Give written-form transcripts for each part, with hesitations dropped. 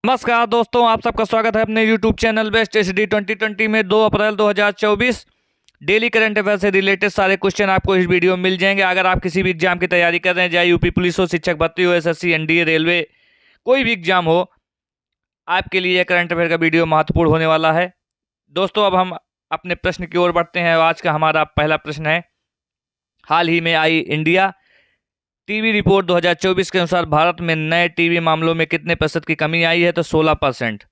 नमस्कार दोस्तों, आप सबका स्वागत है अपने YouTube चैनल बेस्ट एचडी 2020 में। 2 अप्रैल 2024 डेली करंट अफेयर से रिलेटेड सारे क्वेश्चन आपको इस वीडियो में मिल जाएंगे। अगर आप किसी भी एग्जाम की तैयारी कर रहे हैं, चाहे यूपी पुलिस हो, शिक्षक भर्ती हो, एसएससी, एनडीए, रेलवे, कोई भी एग्जाम हो, आपके लिए करंट अफेयर का वीडियो महत्वपूर्ण होने वाला है। दोस्तों, अब हम अपने प्रश्न की ओर बढ़ते हैं। आज का हमारा पहला प्रश्न है, हाल ही में आई इंडिया टीबी रिपोर्ट 2024 के अनुसार भारत में नए टीबी मामलों में कितने प्रतिशत की कमी आई है? तो 16%।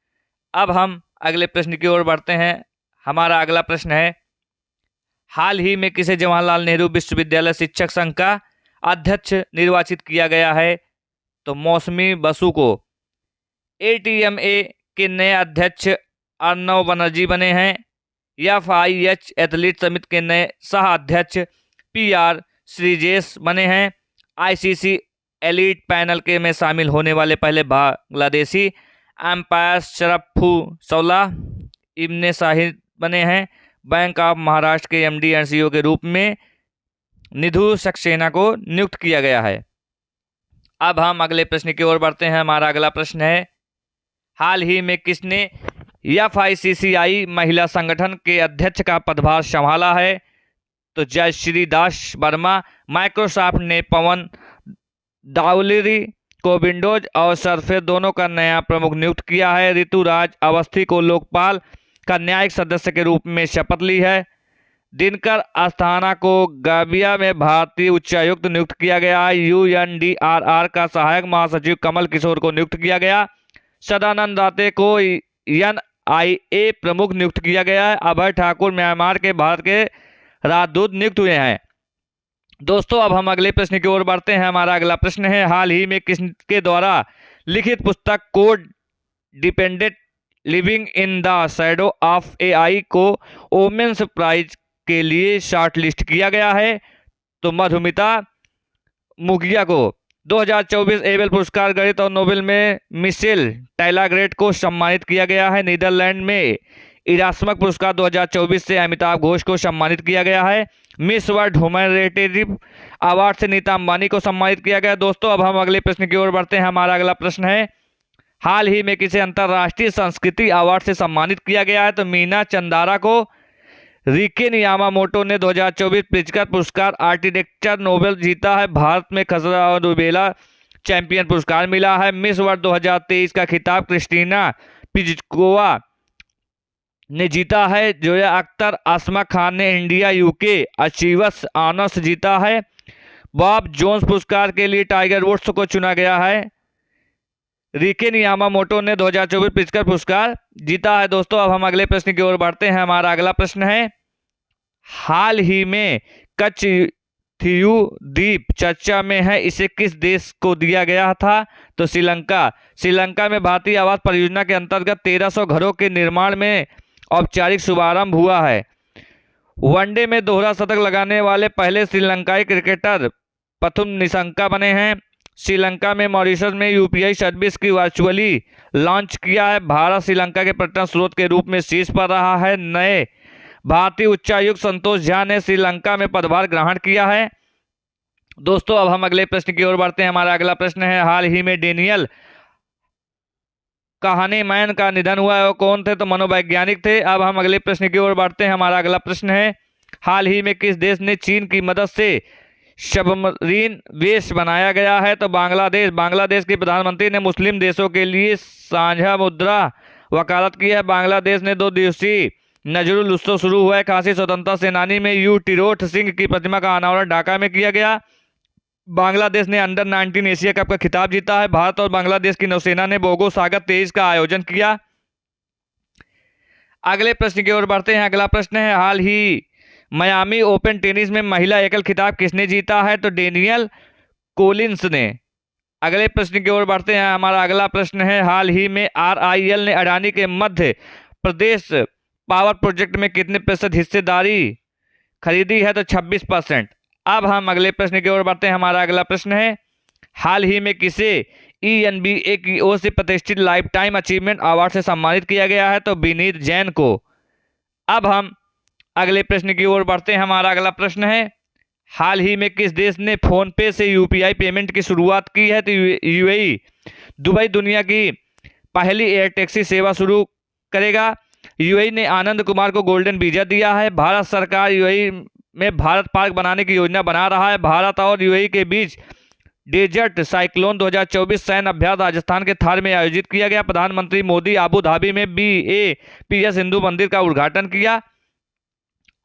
अब हम अगले प्रश्न की ओर बढ़ते हैं। हमारा अगला प्रश्न है, हाल ही में किसे जवाहरलाल नेहरू विश्वविद्यालय शिक्षक संघ का अध्यक्ष निर्वाचित किया गया है? तो मौसमी बसु को। एटीएमए के नए अध्यक्ष अर्नव बनर्जी बने हैं। एफआईएच एथलीट समिति के नए सह अध्यक्ष पीआर श्रीजेश बने हैं। आईसीसी एलीट पैनल के में शामिल होने वाले पहले बांग्लादेशी एम्पायर शरफू सौला इब्ने शाहिद बने हैं। बैंक ऑफ महाराष्ट्र के एमडी एंड सीईओ के रूप में निधु सक्सेना को नियुक्त किया गया है। अब हम अगले प्रश्न की ओर बढ़ते हैं। हमारा अगला प्रश्न है, हाल ही में किसने एफआईसीसीआई महिला संगठन के अध्यक्ष का पदभार संभाला है? तो जयश्री दास वर्मा। माइक्रोसॉफ्ट ने पवन दाउलेरी को विंडोज और सरफेस दोनों का नया प्रमुख नियुक्त किया है। ऋतुराज अवस्थी को लोकपाल का न्यायिक सदस्य के रूप में शपथ ली है। दिनकर अस्थाना को गाबिया में भारतीय उच्चायुक्त नियुक्त किया गया है। यूएनडीआरआर का सहायक महासचिव कमल किशोर को नियुक्त किया गया। सदानंद दाते को एनआईए प्रमुख नियुक्त किया गया है। अभय ठाकुर म्यांमार के भारत के राजदूत नियुक्त हुए हैं। दोस्तों, अब हम अगले प्रश्न की ओर बढ़ते हैं। हमारा अगला प्रश्न है, हाल ही में किसके द्वारा लिखित पुस्तक code dependent living in the shadow of AI को ओमेन्स प्राइज के लिए शॉर्टलिस्ट किया गया है? तो मधुमिता मुखिया को। 2024 एबेल पुरस्कार गणित और नोबेल में मिशेल टाइलाग्रेट को सम्मानित किया गया है। नीदरलैंड में इरास्मस पुरस्कार 2024 से अमिताभ घोष को सम्मानित किया गया है। मिस वर्ल्ड ह्यूमैनिटेरियन अवार्ड से नीता अंबानी को सम्मानित किया गया। दोस्तों, अब हम अगले प्रश्न की ओर बढ़ते हैं। हमारा अगला प्रश्न है, हाल ही में किसे अंतर्राष्ट्रीय संस्कृति अवार्ड से सम्मानित किया गया है? तो मीना चंदारा को। रिके यामामोटो ने 2024 प्रिtzker पुरस्कार आर्किटेक्चर नोबेल जीता है। भारत में खसरा और रुबेला चैंपियन पुरस्कार मिला है। मिस वर्ल्ड 2023 का खिताब क्रिस्टीना पिजकोवा ने जीता है। जोया अख्तर आसमा खान ने इंडिया यूके अचीवर्स ऑनर्स जीता है। बॉब जोन्स पुरस्कार के लिए टाइगर वुड्स को चुना गया है। रिके यामामोटो ने 2024 प्रिtzker पुरस्कार जीता है। दोस्तों, अब हम अगले प्रश्न की ओर बढ़ते हैं। हमारा अगला प्रश्न है, हाल ही में कच्छथीयू द्वीप चर्चा में है, इसे किस देश को दिया गया था? तो श्रीलंका। श्रीलंका में भारतीय आवास परियोजना के अंतर्गत 1300 घरों के निर्माण में औपचारिक शुभारंभ हुआ है। वनडे में दोहरा शतक लगाने वाले पहले श्रीलंकाई क्रिकेटर पथुम निशंका बने हैं। श्रीलंका में मॉरिशस में यूपीआई सर्विस की वर्चुअली लॉन्च किया है। भारत श्रीलंका के पर्यटन स्रोत के रूप में शीर्ष पर रहा है। नए भारतीय उच्चायुक्त संतोष झा ने श्रीलंका में पदभार ग्रहण किया है। दोस्तों, अब हम अगले प्रश्न की ओर बढ़ते हैं। हमारा अगला प्रश्न है, हाल ही में डेनियल kahneman का निधन हुआ है। वो कौन थे? तो मनोवैज्ञानिक थे। अब हम अगले प्रश्न की ओर बढ़ते हैं। हमारा अगला प्रश्न है, हाल ही में किस देश ने चीन की मदद से सबमरीन बेस बनाया गया है? तो बांग्लादेश। बांग्लादेश के प्रधानमंत्री ने मुस्लिम देशों के लिए साझा मुद्रा वकालत की है। बांग्लादेश ने 2 दिवसीय नजरुल उत्सव शुरू हुआ है। काशी स्वतंत्रता सेनानी में यू टिरोत सिंह की प्रतिमा का अनावरण ढाका में किया गया। बांग्लादेश ने अंडर 19 एशिया कप का खिताब जीता है। भारत और बांग्लादेश की नौसेना ने बोगो सागर 23 का आयोजन किया। अगले प्रश्न की ओर बढ़ते हैं। अगला प्रश्न है, हाल ही मियामी ओपन टेनिस में महिला एकल खिताब किसने जीता है? तो डेनियल कोलिंस ने। अगले प्रश्न की ओर बढ़ते हैं। हमारा अगला प्रश्न है, हाल ही में आरआईएल ने अडानी के मध्य प्रदेश पावर प्रोजेक्ट में कितने प्रतिशत हिस्सेदारी खरीदी है? तो 26%। अब हम अगले प्रश्न की ओर बढ़ते हैं। हमारा अगला प्रश्न है, हाल ही में किसे ईएनबीए की ओर से प्रतिष्ठित लाइफ टाइम अचीवमेंट अवार्ड से सम्मानित किया गया है? तो विनीत जैन को। अब हम अगले प्रश्न की ओर बढ़ते हैं। हमारा अगला प्रश्न है, हाल ही में किस देश ने फोन पे से यूपीआई पेमेंट की शुरुआत की है? तो यूएई। दुबई दुनिया की पहली एयर टैक्सी सेवा शुरू करेगा। यूएई ने आनंद कुमार को गोल्डन वीजा दिया है। भारत सरकार यूएई में भारत पार्क बनाने की योजना बना रहा है। भारत और यूएई के बीच डेजर्ट साइक्लोन 2024 सैन्य अभ्यास राजस्थान के थार में आयोजित किया गया। प्रधानमंत्री मोदी आबू धाबी में BAPS हिंदू मंदिर का उद्घाटन किया।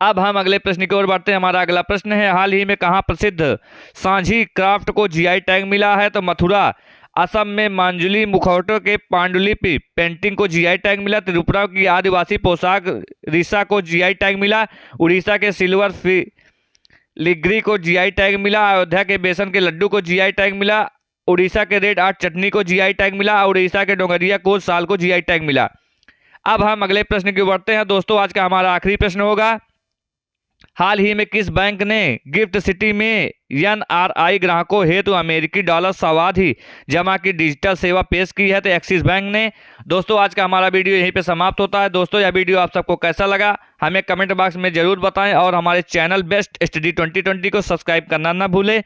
अब हम अगले प्रश्न की ओर बढ़ते हैं। हमारा अगला प्रश्न है, हाल ही में कहाँ प्रसिद्ध सांझी क्राफ्ट को जीआई टैग मिला है? तो मथुरा। असम में मांजुली मुखौटों के पांडुलिपि पेंटिंग को जीआई टैग मिला। त्रिपुरा की आदिवासी पोशाक रिसा को जीआई टैग मिला। उड़ीसा के सिल्वर फिलिग्री को जीआई टैग मिला। अयोध्या के बेसन के लड्डू को जीआई टैग मिला। उड़ीसा के रेड आर्ट चटनी को जीआई टैग मिला। उड़ीसा के डोंगरिया कोच साल को जीआई टैग मिला। अब हम अगले प्रश्न की ओर बढ़ते हैं। दोस्तों, आज का हमारा आखिरी प्रश्न होगा, हाल ही में किस बैंक ने गिफ्ट सिटी में एनआरआई ग्राहकों हेतु अमेरिकी डॉलर सावधि जमा की डिजिटल सेवा पेश की है? तो एक्सिस बैंक ने। दोस्तों, आज का हमारा वीडियो यहीं पे समाप्त होता है। दोस्तों, यह वीडियो आप सबको कैसा लगा हमें कमेंट बॉक्स में जरूर बताएं और हमारे चैनल बेस्ट स्टडी 2020 को सब्सक्राइब करना ना भूलें।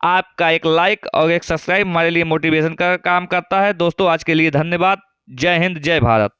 आपका एक लाइक और एक सब्सक्राइब हमारे लिए मोटिवेशन का काम करता है। दोस्तों, आज के लिए धन्यवाद। जय हिंद, जय भारत।